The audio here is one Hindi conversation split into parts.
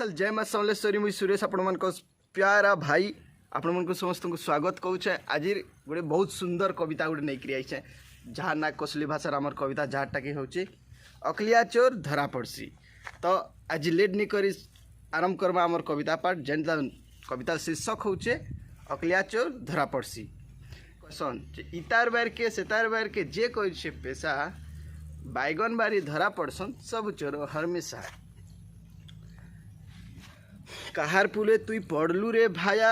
स्पेशल जय माँ समलेश्वरी मुई सुरेश आपण मन प्यारा भाई आपण मन समस्त को स्वागत कौचे। आज गोटे बहुत सुंदर कविता गोटे नहीं आई जहाँ ना कोसली भाषा आमर कविता जहाँटा कि हूँ अकलिया चोर धरा पड़सी। तो आज लेट नहीं करी आरंभ करवा आमर कविता पाठ जेनता कविता शीर्षक हूँ अकलिया चोर धरा पड़सी। क्वेश्चन इतार बार के सेतार बार के जे कोई पेशा बैगन बारी धरा पड़सन सब चोर हमेशा। कहार पुले तुई पड़लू रे भाया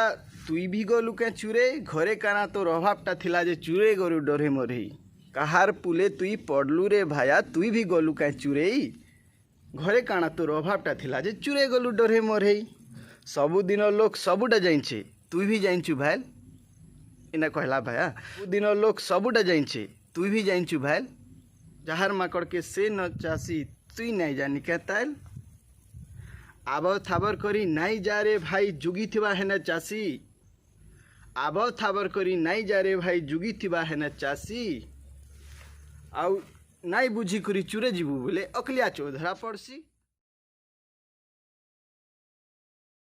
तुई भी गलु के चुरे घरे काना तो अभावटा थिला जे चुरे गरु डरे मरे। कहार पुले तुई पड़लू रे भाया तुई भी गलु के चुरे घरे काना तो अभावटा थिला जे चुरे गलु डरे मरे। सबुदिन लोक सबुटा जाइछे तुई भी जाइछु भाइल इना कहला भाया। सबुदिन लोक सबुटा जाइछे तुई भी जाइछु भाइल जहार माकड़ के से न चासी तुई नहीं जानी कहताल। आब थाबर करी नाई जा रे भाई जुगी थिबा हेना चासी। आब थाबर करी नाई जा रे भाई जुगी थिबा हेना चासी। आउ नाई बुझी करी चुरे जीवु बोले अकलिया चोर धरा पड़सी।